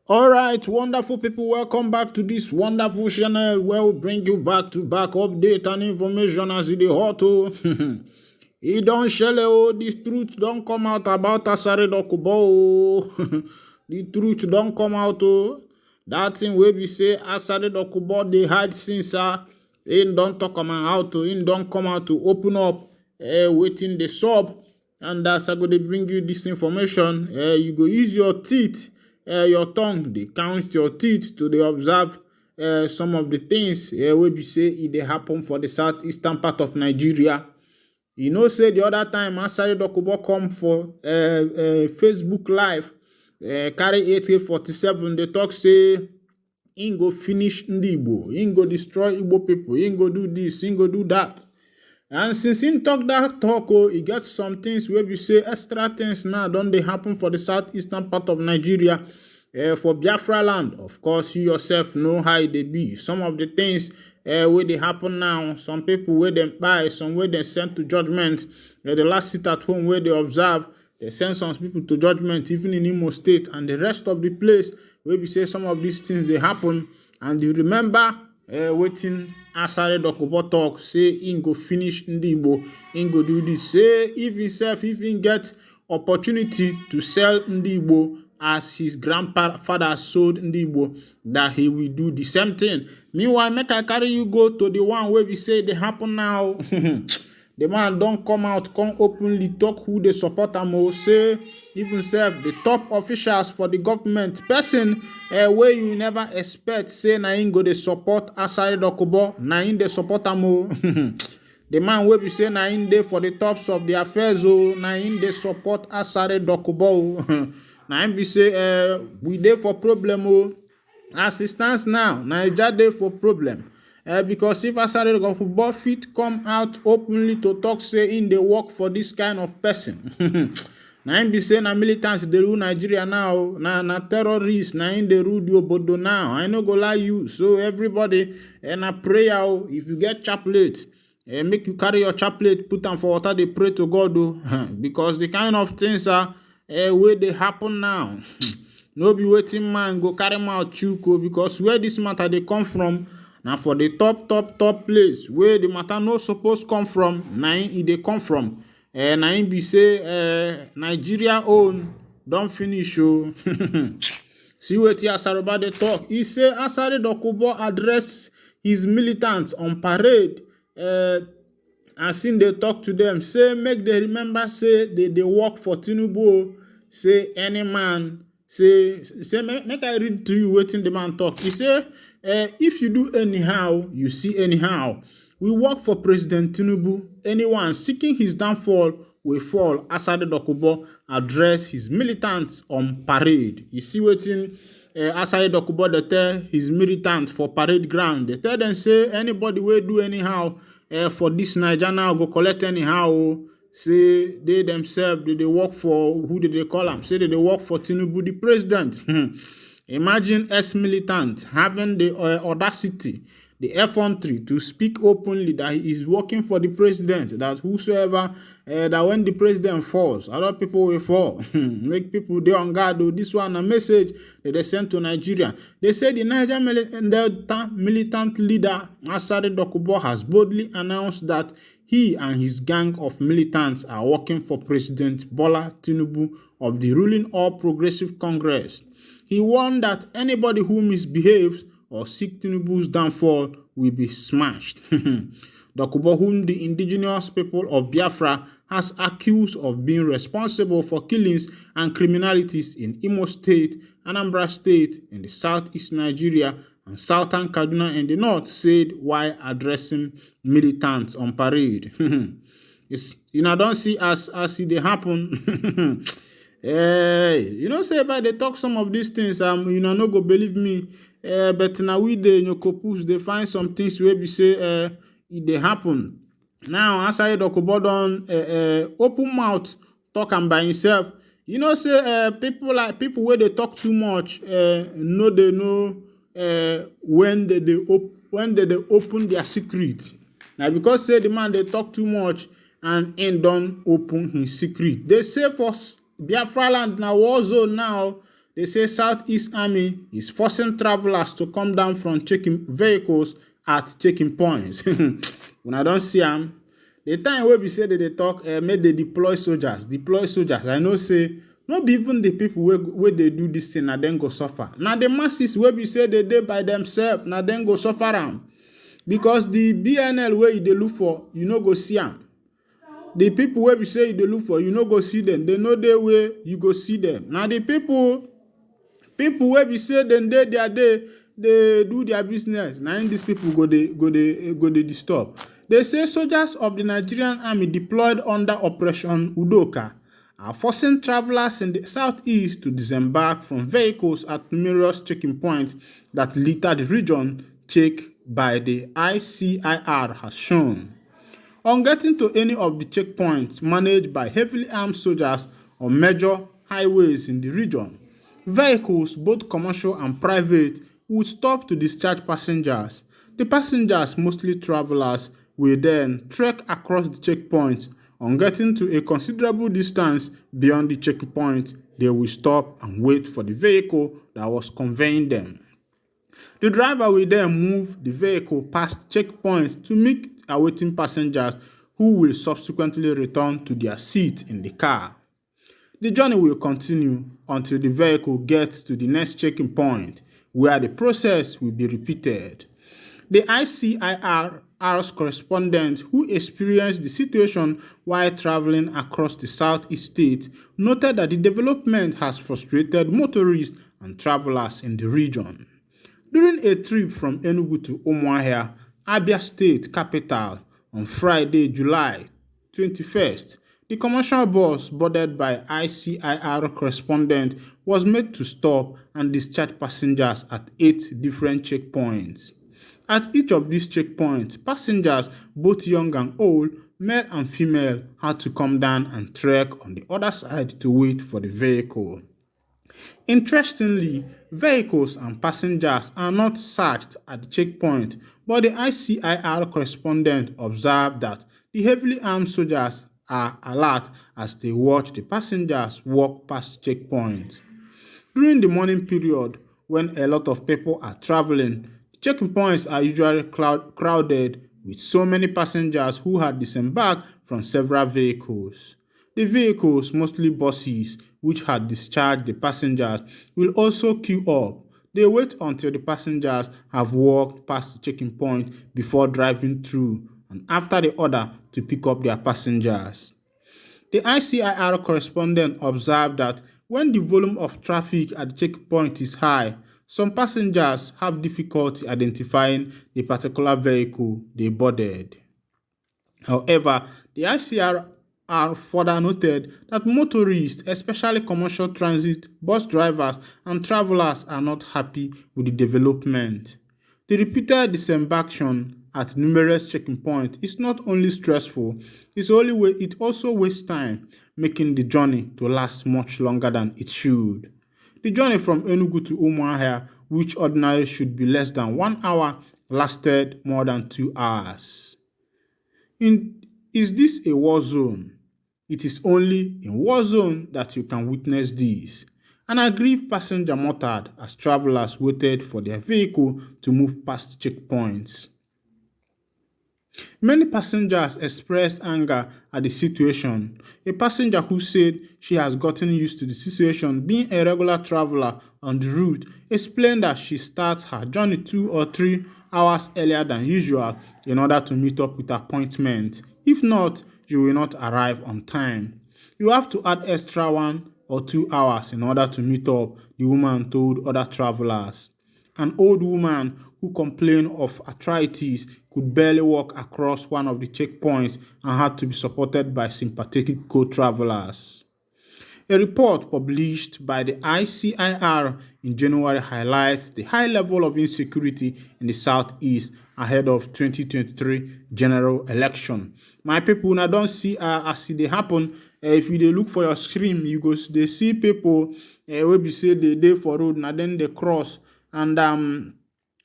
All right, wonderful people, welcome back to this wonderful channel where we bring you back update and information as it is hot. It don't shell, this truth don't come out about ASARI DOKUBO. The truth don't come out. That thing where we say ASARI DOKUBO they hide since it don't talk about how it don't come out to open up waiting the sub. And that's how they bring you this information. You go use your teeth. Your tongue, they count your teeth to they observe some of the things where we say they happen for the southeastern part of Nigeria. You know, say the other time ASARI DOKUBO come for Facebook Live, carry AK-47, they talk say, he go finish Ndi Igbo, he go destroy Igbo people, he go do this, he go do that. And since he talk that talk, he gets some things where we say extra things now don't they happen for the southeastern part of Nigeria, for Biafra land. Of course, you yourself know how they be. Some of the things where they happen now, some people where they buy, some where they send to judgment. The last sit at home where they observe, they send some people to judgment, even in Imo State and the rest of the place where we say some of these things they happen. And you remember waiting ASARI DOKUBO talk say he go finish Ndi Igbo, he go do this. Say if himself even get opportunity to sell Ndi Igbo as his grandfather sold Ndi Igbo, that he will do the same thing. Meanwhile, make I carry you go to the one where we say they happen now. The man don't come out, come openly talk who they support am. Say even self the top officials for the government person where you never expect say na him go dey support ASARI DOKUBO, na him dey support am. The man wey be say na him dey for the tops of the affairs, na him dey support ASARI DOKUBO. Na him be say we dey for problem. As it stands now, Naija dey for problem. Because if ASARI DOKUBO fit come out openly to talk say in they work for this kind of person. Na him be say na militants dey rule Nigeria now, na terrorists, na him dey rule the obodo now. I no go lie you. So everybody na prayer. If you get chaplet, make you carry your chaplet, put them for water, they pray to God. Because the kind of things are where they happen now. No be waiting man go carry mouth chuko, because where this matter they come from. Now for the top place where the matter no supposed come from, na him they come from. Na him be say Nigeria own don't finish. See what ASARI they talk. He say ASARI DOKUBO address his militants on parade. And since they talk to them, say make they remember say they work for tinubu. Say any man say make I read to you waiting the man talk. He say if you do anyhow, you see anyhow. We work for President Tinubu. Anyone seeking his downfall will fall. ASARI DOKUBO address his militants on parade. You see waiting ASARI DOKUBO they tell his militants for parade ground. They tell them say anybody will do anyhow for this Niger now go collect anyhow. Say they themselves they work for who did they call them? Say they work for Tinubu, the president. Imagine ex-militant having the audacity, the effrontery to speak openly that he is working for the president, that whosoever, that when the president falls, other people will fall. Make people they on guard. This one a message that they sent to Nigeria. They say the Niger militant leader, ASARI DOKUBO, has boldly announced that he and his gang of militants are working for President Bola Tinubu of the ruling All Progressive Congress. He warned that anybody who misbehaves or seeks Tinubu's downfall will be smashed. DOKUBO, whom the indigenous people of Biafra has accused of being responsible for killings and criminalities in Imo State, Anambra State, in the southeast Nigeria, and southern Kaduna in the north, said while addressing militants on parade. You know, don't see as it happen. You know, say if they talk some of these things, you know, no go believe me. But now we they find some things where we say it they happen. Now ASARI DOKUBO don open mouth talk am by himself. You know, say people where they talk too much, no they know when they open their secret. Now because say the man they talk too much and don't open his secret. They say for Biafra land now war zone now. They say Southeast Army is forcing travelers to come down from checking vehicles at checking points. When I don't see them, the time wey be say they talk, make they deploy soldiers. I know say not even the people wey they do this thing na dem go suffer. Na the masses wey be say they dey by themselves na dem go suffer am. Because the BNL wey you dey look for, you no go see am. The people wey be say you dey look for, you no go see them. They know the way you go see them. Na the people wey be say dem dey their day, they do their business. Na in these people go dey disturb. They say soldiers of the Nigerian army deployed under Operation Udoka are forcing travelers in the southeast to disembark from vehicles at numerous checking points that litter the region, checked by the ICIR has shown. On getting to any of the checkpoints managed by heavily armed soldiers on major highways in the region, vehicles, both commercial and private, would stop to discharge passengers. The passengers, mostly travelers, will then trek across the checkpoint. On getting to a considerable distance beyond the checkpoint, they will stop and wait for the vehicle that was conveying them. The driver will then move the vehicle past checkpoint to meet awaiting passengers who will subsequently return to their seat in the car. The journey will continue until the vehicle gets to the next checking point, where the process will be repeated. The ICIR's correspondent, who experienced the situation while traveling across the southeast state, noted that the development has frustrated motorists and travelers in the region. During a trip from Enugu to Umuahia, Abia State capital, on Friday, July 21st, the commercial bus boarded by ICIR correspondent was made to stop and discharge passengers at 8 different checkpoints. At each of these checkpoints, passengers, both young and old, male and female, had to come down and trek on the other side to wait for the vehicle. Interestingly, vehicles and passengers are not searched at the checkpoint, but the ICIR correspondent observed that the heavily armed soldiers are alert as they watch the passengers walk past checkpoints. During the morning period, when a lot of people are traveling, checking points are usually crowded with so many passengers who had disembarked from several vehicles. The vehicles, mostly buses, which had discharged the passengers, will also queue up. They wait until the passengers have walked past the checking point before driving through and after the order to pick up their passengers. The ICIR correspondent observed that when the volume of traffic at the checkpoint is high, some passengers have difficulty identifying the particular vehicle they boarded. However, the ICIR further noted that motorists, especially commercial transit, bus drivers, and travelers are not happy with the development. The repeated disembarkation at numerous checking points is not only stressful, it also wastes time, making the journey to last much longer than it should. The journey from Enugu to Umuahia, which ordinarily should be less than 1 hour, lasted more than 2 hours. Is this a war zone? It is only in war zone that you can witness this. An aggrieved passenger muttered as travelers waited for their vehicle to move past checkpoints. Many passengers expressed anger at the situation. A passenger who said she has gotten used to the situation, being a regular traveler on the route, explained that she starts her journey 2 or 3 hours earlier than usual in order to meet up with appointments. If not, you will not arrive on time. You have to add extra 1 or 2 hours in order to meet up, the woman told other travelers. An old woman who complained of arthritis could barely walk across one of the checkpoints and had to be supported by sympathetic co-travelers. A report published by the ICIR in January highlights the high level of insecurity in the southeast ahead of 2023 general election. My people, now don't see as they happen. If you look for your screen, you go they see people where be say they dey for road, now then they cross, and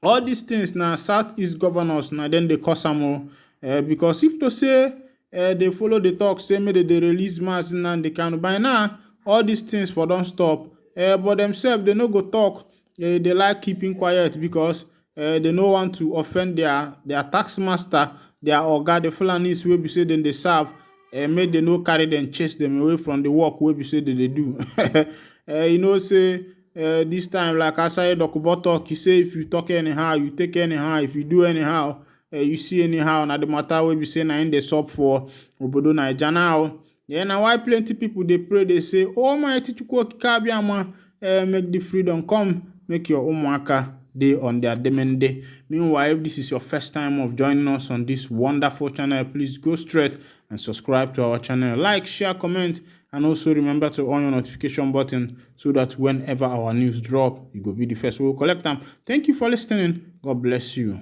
all these things now southeast governors now then they cause some because if to say they follow the talk, say maybe they release mass and they can by now all these things for don't stop. but themselves they no go talk. They like keeping quiet because they no want to offend their tax master, their oga, the Fulanis wey be say dem dey serve, make they no carry them, chase them away from the work wey be say they do. You know say this time like ASARI DOKUBO talk, he say if you talk anyhow, you take anyhow, if you do anyhow, you see anyhow, na the matter wey be say na in dey sup for obodo Naija now. Yeah, now why plenty people they pray, they say, oh my CHUKWUOKIKE abịama, make the freedom come, make your ụmụaka day on their demende. Meanwhile, if this is your first time of joining us on this wonderful channel, please go straight and subscribe to our channel. Like, share, comment, and also remember to on your notification button so that whenever our news drop, you go be the first. We will collect them. Thank you for listening. God bless you.